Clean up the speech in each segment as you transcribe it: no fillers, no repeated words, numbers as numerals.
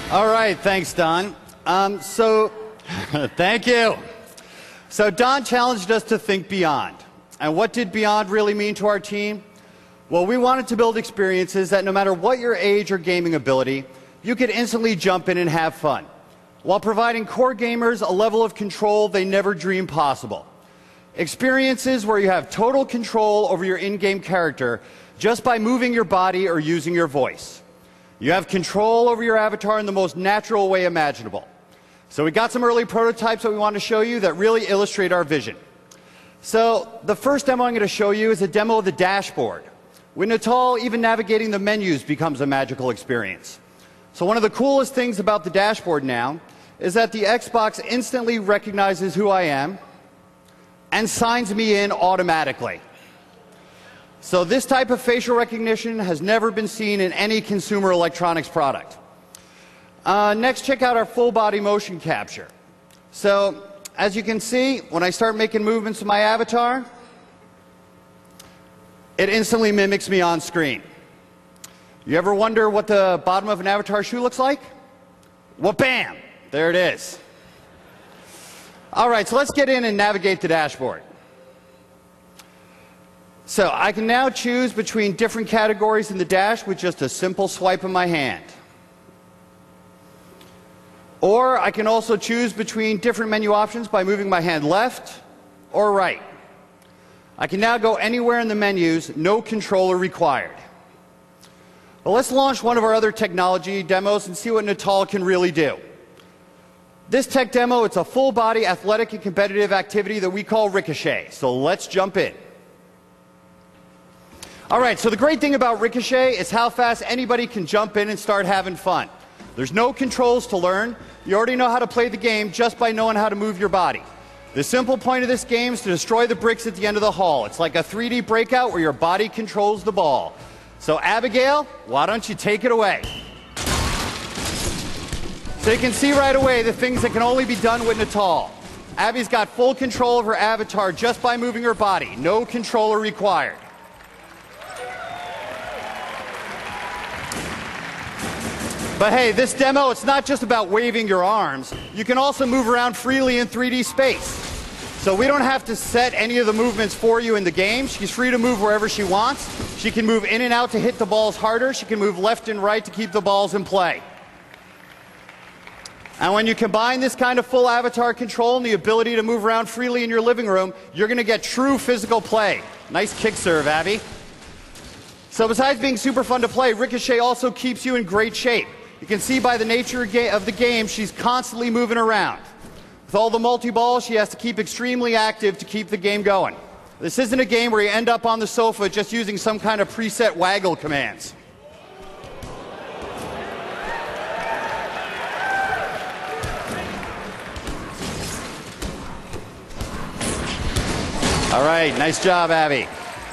All right, thanks, Don. Thank you. So Don challenged us to think beyond. And what did beyond really mean to our team? Well, we wanted to build experiences that no matter what your age or gaming ability, you could instantly jump in and have fun, while providing core gamers a level of control they never dreamed possible. Experiences where you have total control over your in-game character just by moving your body or using your voice. You have control over your avatar in the most natural way imaginable. So we got some early prototypes that we want to show you that really illustrate our vision. So the first demo I'm going to show you is a demo of the dashboard. With Natal, even navigating the menus becomes a magical experience. So one of the coolest things about the dashboard now is that the Xbox instantly recognizes who I am and signs me in automatically. So this type of facial recognition has never been seen in any consumer electronics product. Next, check out our full body motion capture. So as you can see, when I start making movements with my avatar, it instantly mimics me on screen. You ever wonder what the bottom of an avatar shoe looks like? Well, bam! There it is. All right, so let's get in and navigate the dashboard. So I can now choose between different categories in the dash with just a simple swipe of my hand. Or I can also choose between different menu options by moving my hand left or right. I can now go anywhere in the menus, no controller required. Well, let's launch one of our other technology demos and see what Natal can really do. This tech demo, it's a full-body athletic and competitive activity that we call Ricochet. So let's jump in. All right, so the great thing about Ricochet is how fast anybody can jump in and start having fun. There's no controls to learn. You already know how to play the game just by knowing how to move your body. The simple point of this game is to destroy the bricks at the end of the hall. It's like a 3D breakout where your body controls the ball. So Abigail, why don't you take it away? So you can see right away the things that can only be done with Natal. Abby's got full control of her avatar just by moving her body. No controller required. But hey, this demo, it's not just about waving your arms. You can also move around freely in 3D space. So we don't have to set any of the movements for you in the game. She's free to move wherever she wants. She can move in and out to hit the balls harder. She can move left and right to keep the balls in play. And when you combine this kind of full avatar control and the ability to move around freely in your living room, you're going to get true physical play. Nice kick serve, Abby. So besides being super fun to play, Ricochet also keeps you in great shape. You can see by the nature of the game, she's constantly moving around. With all the multi-balls, she has to keep extremely active to keep the game going. This isn't a game where you end up on the sofa just using some kind of preset waggle commands. All right, nice job, Abby.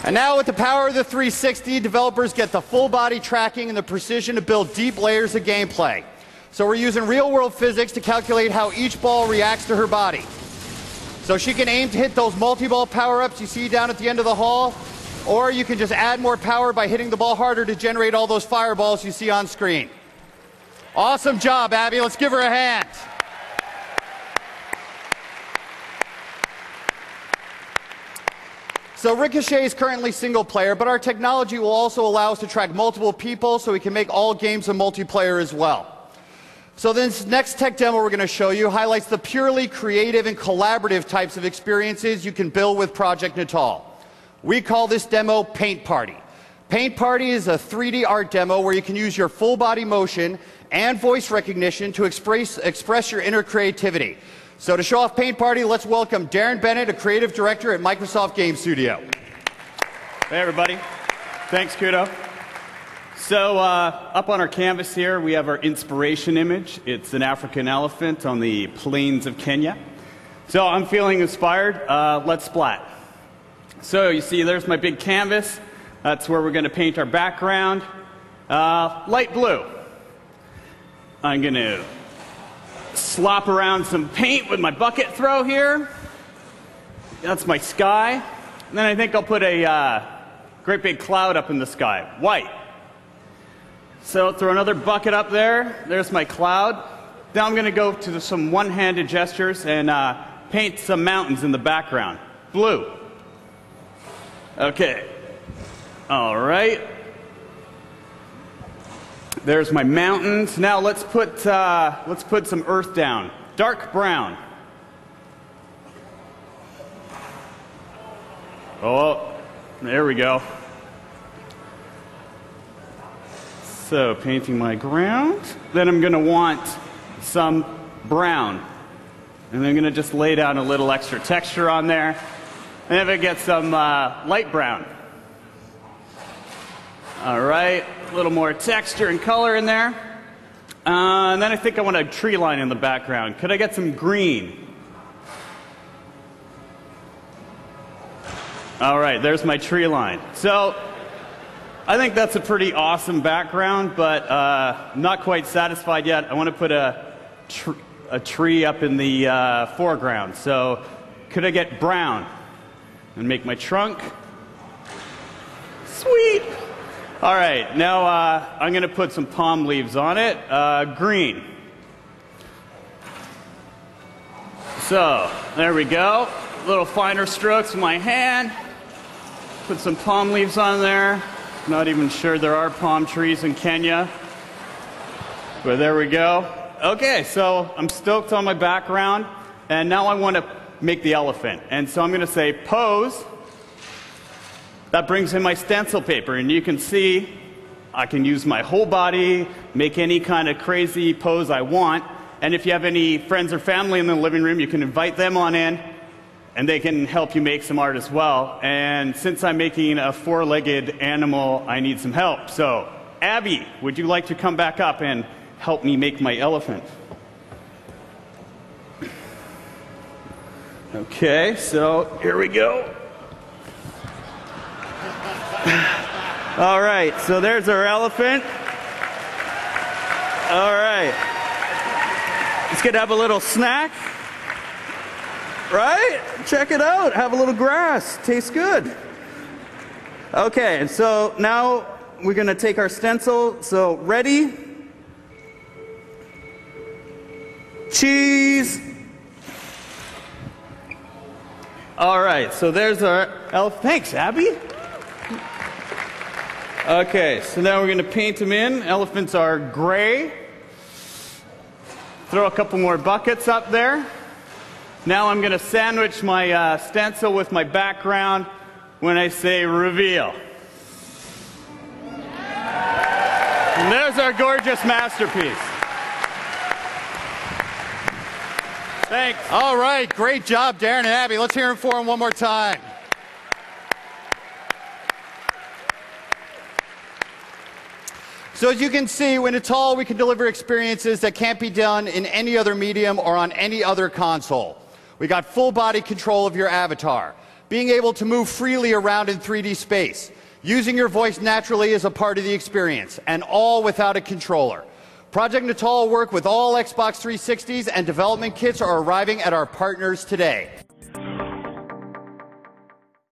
And now with the power of the 360, developers get the full body tracking and the precision to build deep layers of gameplay. So we're using real world physics to calculate how each ball reacts to her body. So she can aim to hit those multi-ball power-ups you see down at the end of the hall, or you can just add more power by hitting the ball harder to generate all those fireballs you see on screen. Awesome job, Abby. Let's give her a hand. So Ricochet is currently single player, but our technology will also allow us to track multiple people so we can make all games a multiplayer as well. So this next tech demo we're going to show you highlights the purely creative and collaborative types of experiences you can build with Project Natal. We call this demo Paint Party. Paint Party is a 3D art demo where you can use your full body motion and voice recognition to express your inner creativity. So to show off Paint Party, let's welcome Darren Bennett, a creative director at Microsoft Game Studio. Hey everybody. Thanks, Kudo. So up on our canvas here, we have our inspiration image. It's an African elephant on the plains of Kenya. So I'm feeling inspired. Let's splat. So you see there's my big canvas. That's where we're going to paint our background. Light blue. I'm going to slop around some paint with my bucket throw here. That's my sky. And then I think I'll put a great big cloud up in the sky. White. So throw another bucket up there. There's my cloud. Now I'm going to go to some one-handed gestures and paint some mountains in the background. Blue. Okay. All right. There's my mountains. Now let's put some earth down. Dark brown. Oh, there we go. So painting my ground. Then I'm going to want some brown. And I'm going to just lay down a little extra texture on there. And then I get some light brown. All right, a little more texture and color in there. And then I think I want a tree line in the background. Could I get some green? All right, there's my tree line. So I think that's a pretty awesome background, but not quite satisfied yet. I want to put a tree up in the foreground. So could I get brown and make my trunk? Sweet. All right, now I'm going to put some palm leaves on it. Green. So there we go. Little finer strokes with my hand. Put some palm leaves on there. Not even sure there are palm trees in Kenya. But there we go. Okay, so I'm stoked on my background. And now I want to make the elephant. And so I'm going to say pose. That brings in my stencil paper. And you can see I can use my whole body, make any kind of crazy pose I want. And if you have any friends or family in the living room, you can invite them on in. And they can help you make some art as well. And since I'm making a four-legged animal, I need some help. So, Abby, would you like to come back up and help me make my elephant? Okay, so here we go. All right, so there's our elephant. All right. Let's get to have a little snack. Right? Check it out. Have a little grass. Tastes good. Okay, and so now we're going to take our stencil. So ready? Cheese. All right, so there's our elephant. Thanks, Abby. Okay, so now we're going to paint them in. Elephants are gray. Throw a couple more buckets up there. Now I'm going to sandwich my stencil with my background when I say reveal. And there's our gorgeous masterpiece. Thanks. All right, great job, Darren and Abby. Let's hear them for them one more time. So as you can see, in Natal, we can deliver experiences that can't be done in any other medium or on any other console. We got full body control of your avatar, being able to move freely around in 3D space, using your voice naturally is a part of the experience, and all without a controller. Project Natal will work with all Xbox 360s, and development kits are arriving at our partners today.